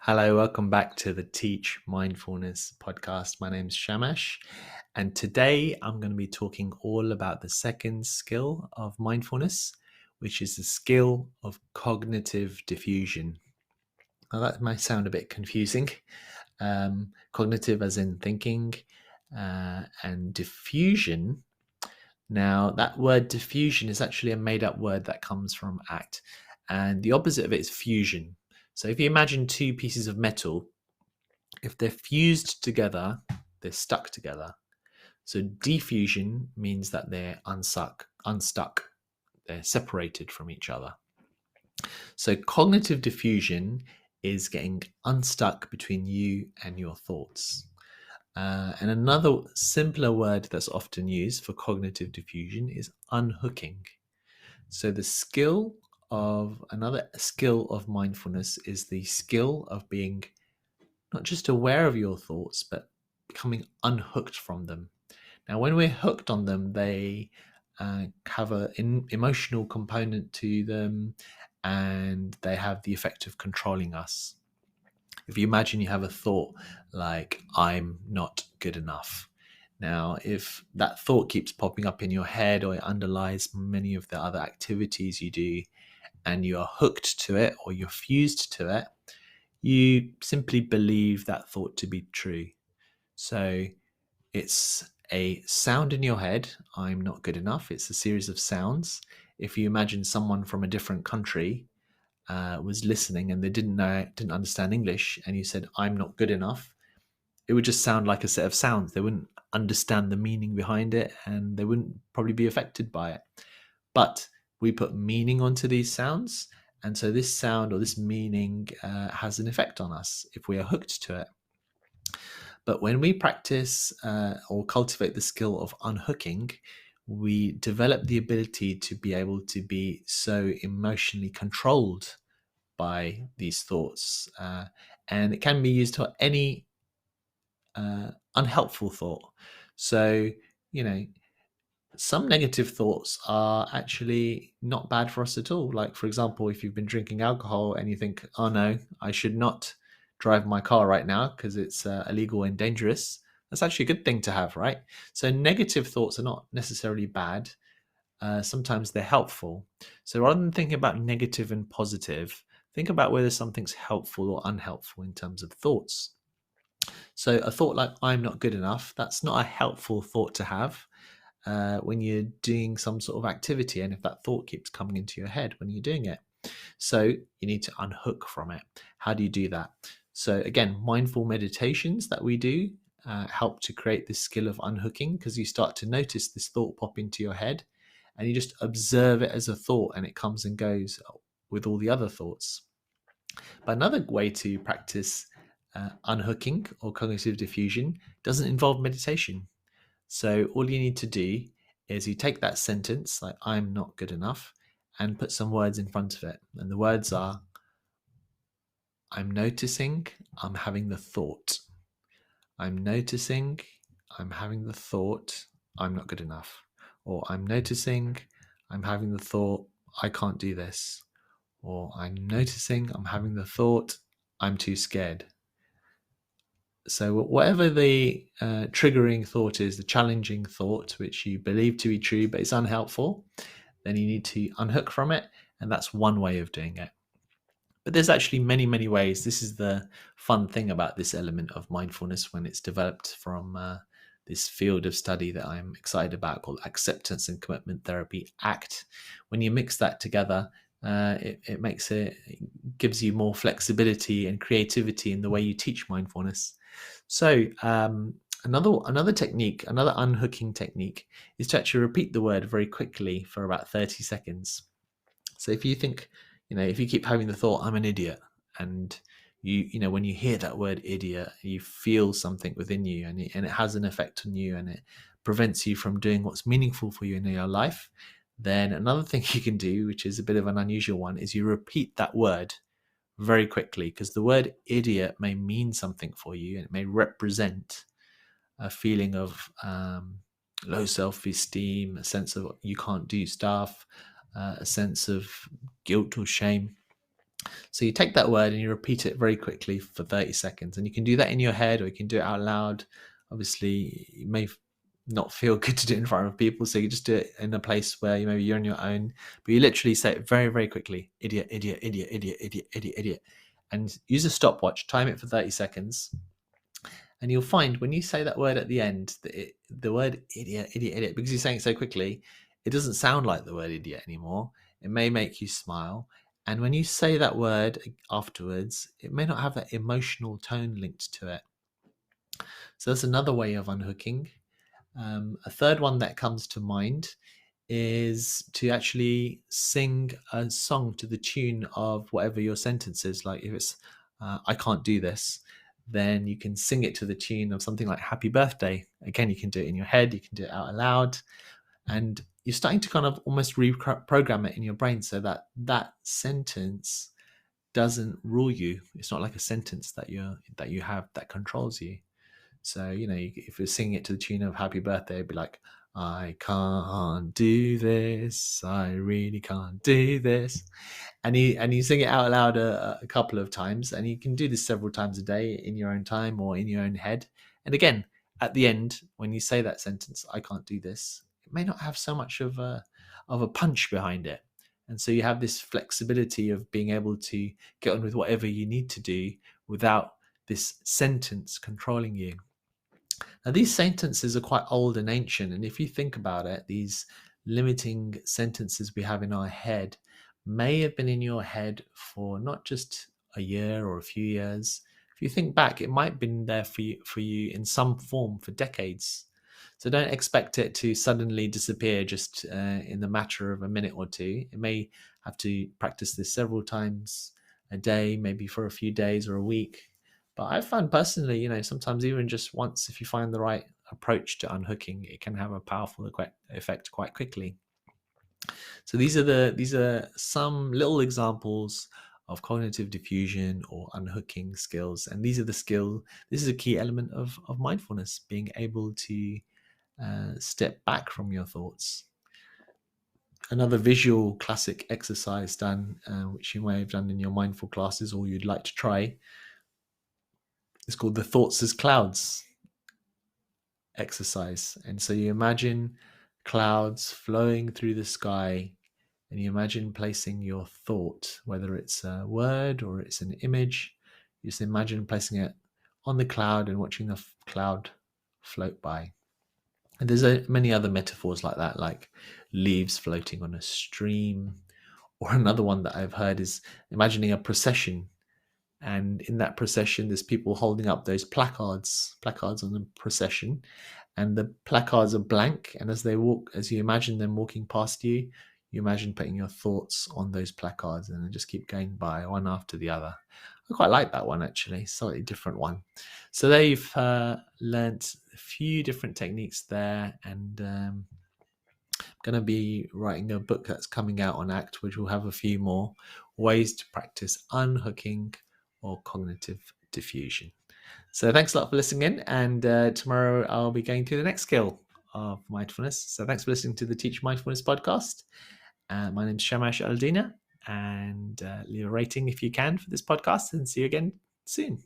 Hello, welcome back to the Teach Mindfulness podcast. My name is Shamash, and today I'm going to be talking all about the second skill of mindfulness, which is the skill of cognitive diffusion. Now, that might sound a bit confusing. Cognitive, as in thinking, and diffusion. Now, that word diffusion is actually a made up word that comes from act, and the opposite of it is fusion. So, if you imagine two pieces of metal, if they're fused together, they're stuck together. So diffusion means that they're unstuck, they're separated from each other. So cognitive diffusion is getting unstuck between you and your thoughts. And another simpler word that's often used for cognitive diffusion is unhooking. So another skill of mindfulness is the skill of being not just aware of your thoughts, but becoming unhooked from them. Now, when we're hooked on them, they have an emotional component to them, and they have the effect of controlling us. If you imagine you have a thought like, I'm not good enough. Now, if that thought keeps popping up in your head or it underlies many of the other activities you do, and you are hooked to it or you're fused to it, you simply believe that thought to be true. So it's a sound in your head, I'm not good enough. It's a series of sounds. If you imagine someone from a different country was listening and they didn't understand English, and you said, I'm not good enough, it would just sound like a set of sounds. They wouldn't understand the meaning behind it, and they wouldn't probably be affected by it. But we put meaning onto these sounds, and so this sound or this meaning has an effect on us if we are hooked to it. But when we practice or cultivate the skill of unhooking, we develop the ability to be able to be so emotionally controlled by these thoughts. And it can be used for any unhelpful thought. So, you know, some negative thoughts are actually not bad for us at all. Like, for example, if you've been drinking alcohol and you think, oh no, I should not drive my car right now because it's illegal and dangerous, that's actually a good thing to have, right? So, negative thoughts are not necessarily bad. Sometimes they're helpful. So, rather than thinking about negative and positive, think about whether something's helpful or unhelpful in terms of thoughts. So, a thought like, I'm not good enough, that's not a helpful thought to have when you're doing some sort of activity, and if that thought keeps coming into your head when you're doing it. So you need to unhook from it. How do you do that? So again, mindful meditations that we do help to create this skill of unhooking, because you start to notice this thought pop into your head and you just observe it as a thought, and it comes and goes with all the other thoughts. But another way to practice unhooking or cognitive diffusion doesn't involve meditation. So all you need to do is you take that sentence, like, I'm not good enough, and put some words in front of it. And the words are, I'm noticing I'm having the thought. I'm noticing I'm having the thought I'm not good enough. Or I'm noticing I'm having the thought I can't do this. Or I'm noticing I'm having the thought I'm too scared. So whatever the triggering thought is, the challenging thought, which you believe to be true but it's unhelpful, then you need to unhook from it, and that's one way of doing it. But there's actually many, many ways. This is the fun thing about this element of mindfulness when it's developed from this field of study that I'm excited about, called acceptance and commitment therapy, ACT. When you mix that together, it gives you more flexibility and creativity in the way you teach mindfulness. So another technique, another unhooking technique, is to actually repeat the word very quickly for about 30 seconds. So if you think, if you keep having the thought, I'm an idiot, and when you hear that word idiot, you feel something within you, and it has an effect on you, and it prevents you from doing what's meaningful for you in your life, then another thing you can do, which is a bit of an unusual one, is you repeat that word very quickly, because the word idiot may mean something for you, and it may represent a feeling of low self-esteem, a sense of you can't do stuff, a sense of guilt or shame. So you take that word and you repeat it very quickly for 30 seconds. And you can do that in your head or you can do it out loud. Obviously, you may not feel good to do it in front of people. So you just do it in a place where maybe you're on your own. But you literally say it very, very quickly. Idiot, idiot, idiot, idiot, idiot, idiot, idiot. And use a stopwatch, time it for 30 seconds. And you'll find when you say that word at the end, the word idiot, idiot, idiot, because you're saying it so quickly, it doesn't sound like the word idiot anymore. It may make you smile. And when you say that word afterwards, it may not have that emotional tone linked to it. So that's another way of unhooking. A third one that comes to mind is to actually sing a song to the tune of whatever your sentence is. Like if it's I can't do this, then you can sing it to the tune of something like happy birthday. Again, you can do it in your head, you can do it out loud, and you're starting to kind of almost reprogram it in your brain so that that sentence doesn't rule you. It's not like a sentence that you have that controls you. So, if you're singing it to the tune of happy birthday, it'd be like, I can't do this. I really can't do this. And you sing it out loud a couple of times. And you can do this several times a day in your own time or in your own head. And again, at the end, when you say that sentence, I can't do this, it may not have so much of a punch behind it. And so you have this flexibility of being able to get on with whatever you need to do without this sentence controlling you. Now, these sentences are quite old and ancient, and if you think about it, these limiting sentences we have in our head may have been in your head for not just a year or a few years. If you think back, it might have been there for you in some form for decades. So don't expect it to suddenly disappear just in the matter of a minute or two. It may have to practice this several times a day, maybe for a few days or a week. But I've found personally, sometimes even just once, if you find the right approach to unhooking, it can have a powerful effect quite quickly. So these are some little examples of cognitive diffusion or unhooking skills, and these are the skill. This is a key element of mindfulness, being able to step back from your thoughts. Another visual classic exercise done, which you may have done in your mindful classes or you'd like to try, it's called the thoughts as clouds exercise. And so you imagine clouds flowing through the sky, and you imagine placing your thought, whether it's a word or it's an image, you just imagine placing it on the cloud and watching the cloud float by. And there's many other metaphors like that, like leaves floating on a stream. Or another one that I've heard is imagining a procession, and in that procession there's people holding up those placards on the procession, and the placards are blank, and as you imagine them walking past you, you imagine putting your thoughts on those placards and then just keep going by one after the other. I quite like that one, actually, slightly different one. So there you've learnt a few different techniques there, and I'm going to be writing a book that's coming out on ACT, which will have a few more ways to practice unhooking or cognitive diffusion. So thanks a lot for listening in, and tomorrow I'll be going through the next skill of mindfulness. So thanks for listening to the Teach Mindfulness podcast. My name is Shamash Aldina, and leave a rating if you can for this podcast, and see you again soon.